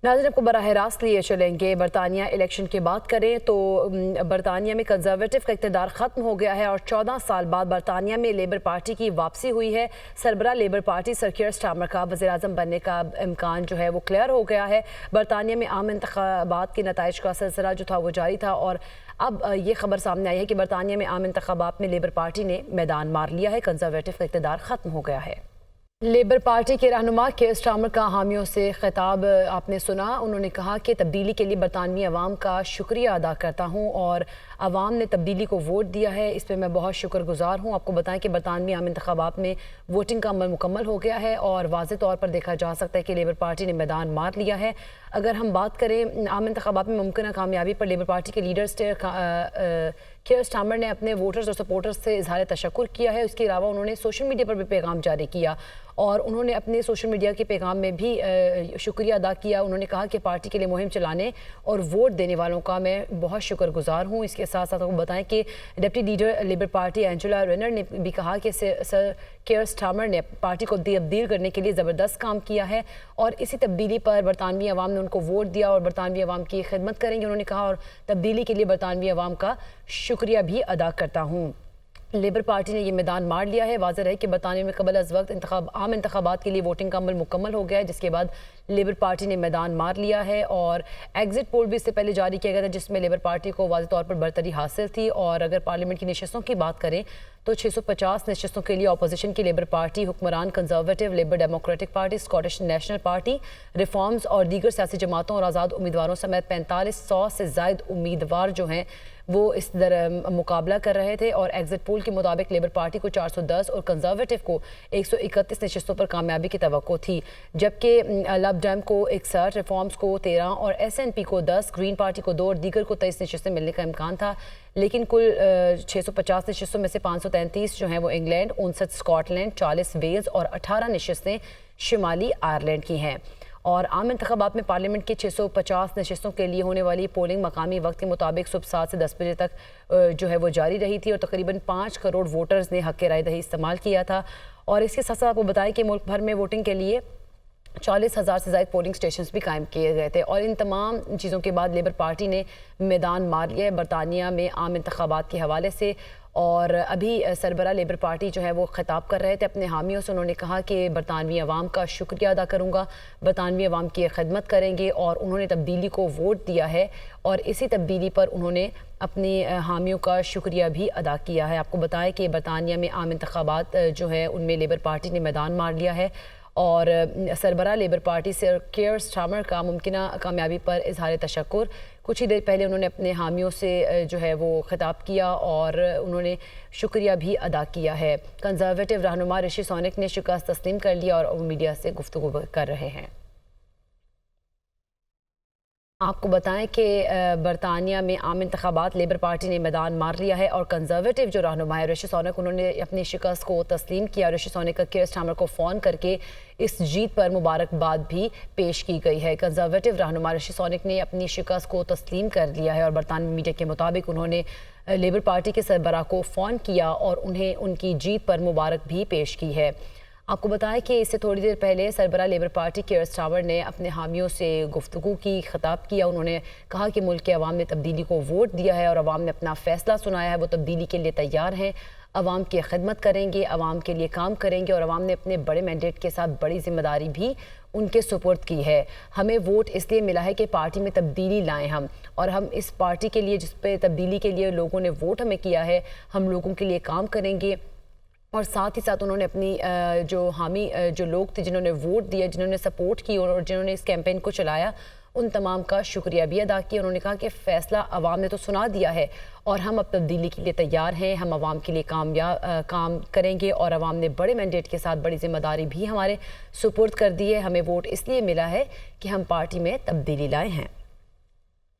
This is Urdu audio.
ناظرین آپ کو براہ راست لیے چلیں گے۔ برطانیہ الیکشن کی بات کریں تو برطانیہ میں کنزرویٹو کا اقتدار ختم ہو گیا ہے اور 14 سال بعد برطانیہ میں لیبر پارٹی کی واپسی ہوئی ہے۔ سربراہ لیبر پارٹی سر کیئر سٹارمر کا وزیر اعظم بننے کا امکان جو ہے وہ کلیئر ہو گیا ہے۔ برطانیہ میں عام انتخابات کے نتائج کا سلسلہ جو تھا وہ جاری تھا اور اب یہ خبر سامنے آئی ہے کہ برطانیہ میں عام انتخابات میں لیبر پارٹی نے میدان مار لیا ہے، کنزرویٹو کا اقتدار ختم ہو گیا ہے۔ لیبر پارٹی کے رہنما کیئر سٹارمر کا حامیوں سے خطاب آپ نے سنا۔ انہوں نے کہا کہ تبدیلی کے لیے برطانوی عوام کا شکریہ ادا کرتا ہوں اور عوام نے تبدیلی کو ووٹ دیا ہے، اس پہ میں بہت شکر گزار ہوں۔ آپ کو بتائیں کہ برطانوی عام انتخابات میں ووٹنگ کا عمل مکمل ہو گیا ہے اور واضح طور پر دیکھا جا سکتا ہے کہ لیبر پارٹی نے میدان مار لیا ہے۔ اگر ہم بات کریں عام انتخابات میں ممکنہ کامیابی پر، لیبر پارٹی کے لیڈر کیئر سٹارمر نے اپنے ووٹرز اور سپورٹرز سے اظہار تشکر کیا ہے۔ اس کے علاوہ انہوں نے سوشل میڈیا پر بھی پیغام جاری کیا اور انہوں نے اپنے سوشل میڈیا کے پیغام میں بھی شکریہ ادا کیا۔ انہوں نے کہا کہ پارٹی کے لیے مہم چلانے اور ووٹ دینے والوں کا میں بہت شکر گزار ہوں۔ اس کے ساتھ ساتھ آپ کو بتائیں کہ deputy leader Labour party Angela Rayner نے بھی کہا کہ سر کیئر سٹارمر نے پارٹی کو تبدیل کرنے کے لیے زبردست کام کیا ہے اور اسی تبدیلی پر برطانوی عوام نے ان کو ووٹ دیا اور برطانوی عوام کی خدمت کریں گے، انہوں نے کہا، اور تبدیلی کے لیے برطانوی عوام کا شکریہ بھی ادا کرتا ہوں۔ لیبر پارٹی نے یہ میدان مار لیا ہے۔ واضح رہے کہ برطانیہ میں قبل از وقت عام انتخابات کے لیے ووٹنگ کا عمل مکمل ہو گیا ہے، جس کے بعد لیبر پارٹی نے میدان مار لیا ہے اور ایگزٹ پول بھی اس سے پہلے جاری کیا گیا تھا جس میں لیبر پارٹی کو واضح طور پر برتری حاصل تھی۔ اور اگر پارلیمنٹ کی نشستوں کی بات کریں تو 650 نشستوں کے لیے اپوزیشن کی لیبر پارٹی، حکمران conservative labour democratic party, Scottish national party, reforms اور دیگر سیاسی جماعتوں اور آزاد امیدواروں سمیت 4500 سے زائد امیدوار جو ہیں وہ اس مقابلہ کر رہے تھے اور ایگزٹ پول کے مطابق لیبر پارٹی کو 410 اور کنزرویٹو کو 131 نشستوں پر کامیابی کی توقع تھی، جبکہ لب ڈیم کو 61، ریفارمز کو 13 اور ایس این پی کو 10، گرین پارٹی کو 2 اور دیگر کو 23 نشستیں ملنے کا امکان تھا، لیکن کل 650 نشستوں میں سے 533 جو ہیں وہ انگلینڈ، 59 اسکاٹ لینڈ، 40 ویلز اور 18 نشستیں شمالی آئرلینڈ کی ہیں۔ اور عام انتخابات میں پارلیمنٹ کی 650 نشستوں کے لیے ہونے والی پولنگ مقامی وقت کے مطابق صبح 7 سے 10 بجے تک جو ہے وہ جاری رہی تھی اور تقریباً 5 کروڑ ووٹرز نے حق رائے دہی استعمال کیا تھا۔ اور اس کے ساتھ ساتھ آپ کو بتائیں کہ ملک بھر میں ووٹنگ کے لیے 40,000 سے زائد پولنگ سٹیشنز بھی قائم کیے گئے تھے اور ان تمام چیزوں کے بعد لیبر پارٹی نے میدان مار لیا ہے برطانیہ میں عام انتخابات کے حوالے سے۔ اور ابھی سربراہ لیبر پارٹی جو ہے وہ خطاب کر رہے تھے اپنے حامیوں سے، انہوں نے کہا کہ برطانوی عوام کا شکریہ ادا کروں گا، برطانوی عوام کی خدمت کریں گے اور انہوں نے تبدیلی کو ووٹ دیا ہے اور اسی تبدیلی پر انہوں نے اپنی حامیوں کا شکریہ بھی ادا کیا ہے۔ آپ کو بتائیں کہ برطانیہ میں عام انتخابات جو ہے ان میں لیبر پارٹی نے میدان مار لیا ہے اور سربراہ لیبر پارٹی سر کیئر سٹارمر کا ممکنہ کامیابی پر اظہار تشکر۔ کچھ ہی دیر پہلے انہوں نے اپنے حامیوں سے جو ہے وہ خطاب کیا اور انہوں نے شکریہ بھی ادا کیا ہے۔ کنزرویٹو رہنما رشی سونک نے شکست تسلیم کر لیا اور میڈیا سے گفتگو کر رہے ہیں۔ آپ کو بتائیں کہ برطانیہ میں عام انتخابات لیبر پارٹی نے میدان مار لیا ہے اور کنزرویٹو جو رہنما ہے رشی سونک، انہوں نے اپنی شکست کو تسلیم کیا۔ رشی سونک کا کیئر سٹارمر کو فون کر کے اس جیت پر مبارکباد بھی پیش کی گئی ہے۔ کنزرویٹو رہنما رشی سونک نے اپنی شکست کو تسلیم کر لیا ہے اور برطانوی میڈیا کے مطابق انہوں نے لیبر پارٹی کے سربراہ کو فون کیا اور انہیں ان کی جیت پر مبارک بھی پیش کی ہے۔ آپ کو بتائیں کہ اس سے تھوڑی دیر پہلے سربراہ لیبر پارٹی کیئر سٹارمر نے اپنے حامیوں سے گفتگو کی، خطاب کیا۔ انہوں نے کہا کہ ملک کے عوام نے تبدیلی کو ووٹ دیا ہے اور عوام نے اپنا فیصلہ سنایا ہے، وہ تبدیلی کے لیے تیار ہیں، عوام کی خدمت کریں گے، عوام کے لیے کام کریں گے اور عوام نے اپنے بڑے مینڈیٹ کے ساتھ بڑی ذمہ داری بھی ان کے سپرد کی ہے۔ ہمیں ووٹ اس لیے ملا ہے کہ پارٹی میں تبدیلی لائیں ہم، اور ہم اس پارٹی کے لیے جس پہ تبدیلی کے لیے لوگوں نے ووٹ ہمیں کیا ہے، ہم لوگوں کے لیے کام کریں گے۔ اور ساتھ ہی ساتھ انہوں نے اپنی جو حامی جو لوگ تھے جنہوں نے ووٹ دیا، جنہوں نے سپورٹ کی اور جنہوں نے اس کیمپین کو چلایا، ان تمام کا شکریہ بھی ادا کیا۔ انہوں نے کہا کہ فیصلہ عوام نے تو سنا دیا ہے اور ہم اب تبدیلی کے لیے تیار ہیں، ہم عوام کے لیے کام کریں گے اور عوام نے بڑے مینڈیٹ کے ساتھ بڑی ذمہ داری بھی ہمارے سپرد کر دی ہے۔ ہمیں ووٹ اس لیے ملا ہے کہ ہم پارٹی میں تبدیلی لائے ہیں۔